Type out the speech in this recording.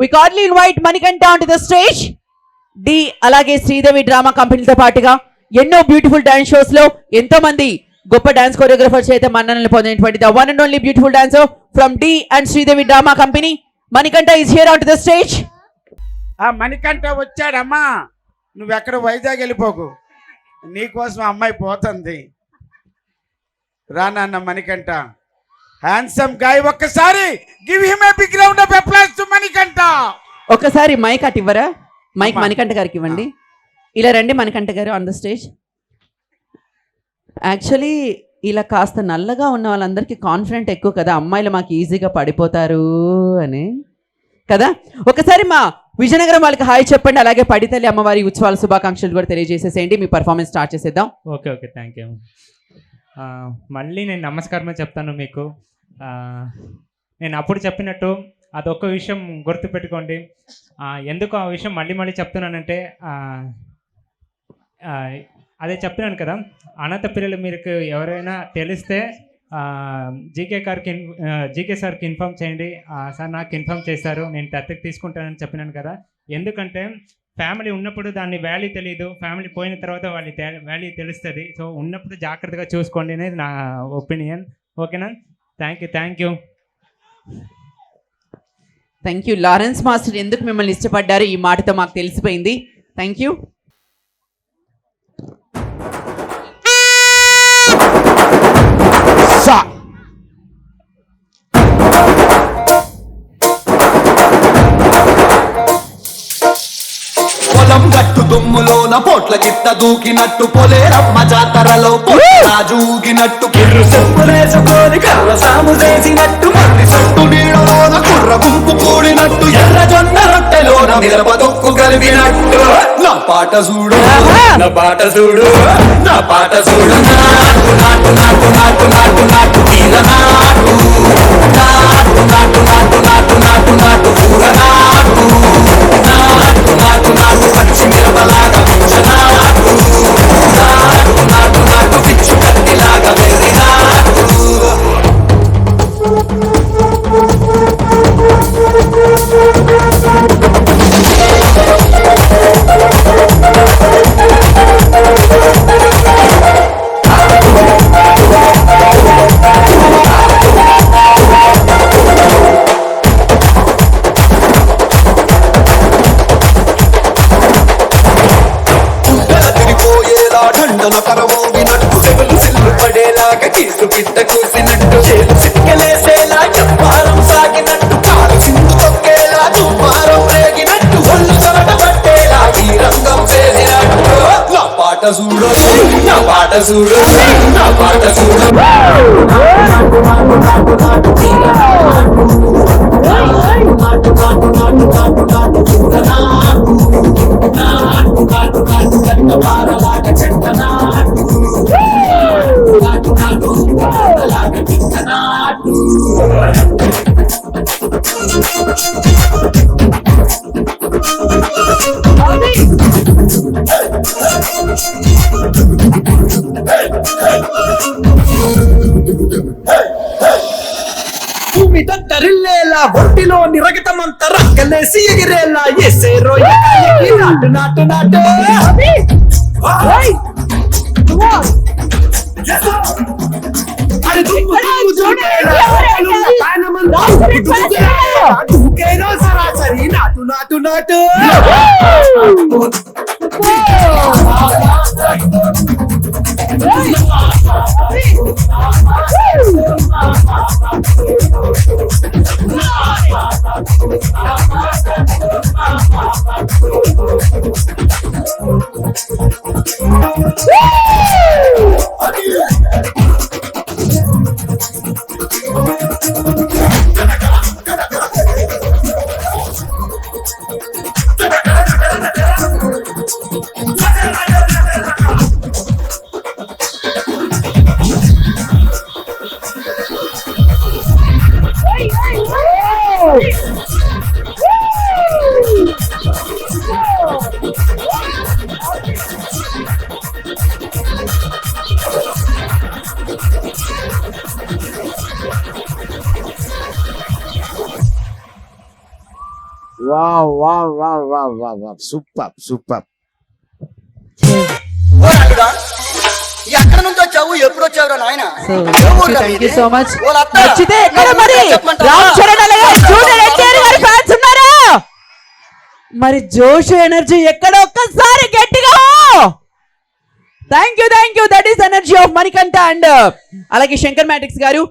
We cordially invite Manikanta onto the stage. Dhee అలాగే Sridevi drama కంపెనీతో పాటుగా ఎన్నో బ్యూటిఫుల్ డాన్స్ షోస్ లో ఎంతో మంది గొప్ప డాన్స్ కొరియోగ్రాఫర్స్ అయితే మన్ననలు పొందినటువంటి the one and only beautiful dancer from Dhee and Sridevi drama company Manikanta is here on to the stage. ఆ మణికంఠ వచ్చాడమ్మా, నువ్వెక్కడ వైజాగ్ వెళ్ళిపోకు, నీకోసం అమ్మాయి పోతుంది. రానన్న మణికంఠ హ్యాండ్సమ్ గాయ్, ఒక్కసారి give him a big round of applause to Manikanta. ఒక్కసారి మైక్ అటు ఇవ్వరా, మైక్ మణికంఠ గారికి ఇవ్వండి. ఇలా రండి మణికంఠ గారు ఆన్ ద స్టేజ్. యాక్చువల్లీ ఇలా కాస్త నల్లగా ఉన్న వాళ్ళందరికీ కాన్ఫిడెంట్ ఎక్కువ కదా, అమ్మాయిలు మాకు ఈజీగా పడిపోతారు అని కదా. ఒకసారి మా విజయనగరం వాళ్ళకి హాయ్ చెప్పండి, అలాగే పడితల్లి అమ్మవారి ఉత్సవాల శుభాకాంక్షలు కూడా తెలియజేసేసేయండి. మీ పర్ఫార్మెన్స్ స్టార్ట్ చేసేద్దాం. Okay okay, thank you. మళ్ళీ నేను నమస్కారమే చెప్తాను మీకు. నేను అప్పుడు చెప్పినట్టు అదొక్క విషయం గుర్తుపెట్టుకోండి. ఎందుకు ఆ విషయం మళ్ళీ మళ్ళీ చెప్తున్నానంటే, అదే చెప్పినాను కదా, అనాథ పిల్లలు మీకు ఎవరైనా తెలిస్తే జీకే సార్కి ఇన్ఫామ్ చేయండి. సార్ నాకు ఇన్ఫామ్ చేశారు, నేను దత్తత తీసుకుంటానని చెప్పినాను కదా. ఎందుకంటే ఫ్యామిలీ ఉన్నప్పుడు దాన్ని వాల్యూ తెలియదు, ఫ్యామిలీ పోయిన తర్వాత వాళ్ళ వాల్యూ తెలుస్తుంది. సో ఉన్నప్పుడు జాగ్రత్తగా చూసుకోండి అనేది నా ఒపీనియన్. ఓకేనా? Thank you. Thank you. Lawrence master ఎందుకు మిమ్మల్ని ఇష్టపడ్డారు ఈ మాటతో మాకు తెలిసిపోయింది. Thank you. పొలం గట్టు దుమ్ములోన పోట్ల గిట్ట దూకినట్టు, పొలేరమ్మ జాతరలో రాజు ఊగినట్టు, కిర్రు చెప్పులేసుకొని కర్ర సాము చేసినట్టు, మర్రి సట్టు నీడలోన కుర్ర గుంపు కూడినట్టు, ఎర్ర జొన్న రొట్టెలోన మిరప దొక్కు కలిగినట్టు. నా పాట చూడు, నా పాట చూడు, నా పాట చూడు. నాటు నాటు నాటు నాటు నాటు నాటు తీర నాటు, నాటు నాటు నాటు నాటు నాటు నాటు కూర నాటు, నాటు నాటు నాటు పచ్చి మిరపలాగా నాటు, నాటు నాటు నాటు పిచ్చు కత్తిలాగా వెర్రి నాటు. కరమోగినట్టు, సెవెలు సిల్లు పడేలాగా కీసు పిట్ట కూసినట్టు, చేలు సిక్కలేసేలా చెప్పారం సాగినట్టు, కాలు సింధు తొక్కేలా దుమ్మారం రేగినట్టు, ఒళ్ళు చవట పట్టేలా ఈ రంగం చేసినట్టు. నా పాట చూడు, నా పాట చూడు, నా పాట చూడు. భూమి దత్తరిల్లేలా, ఒంటిలో నిరగతమంత రక్కలేసి ఎగిరేలా, ఎసే రోయకి నాటు నాటు నాటు. సరాసరి నాటు నాటు నాటు. Super super. ఓ అల్లుడా, ఎక్కడ నుంచి వచ్చావు, ఎప్పుడు వచ్చావురా నాయన? Thank you so much. నచ్చితే ఎక్కడ మరి రామ్ చరణ్ అలాగే జూనియర్ ఎన్టీఆర్ గారి ఫ్యాన్స్ ఉన్నారా? మరి జోష్ ఎనర్జీ ఎక్కడ ఒక్కసారి గట్టిగా. Thank you that is energy of Manikanta and అలాగే శంకర్ మ్యాట్రిక్స్ గారు.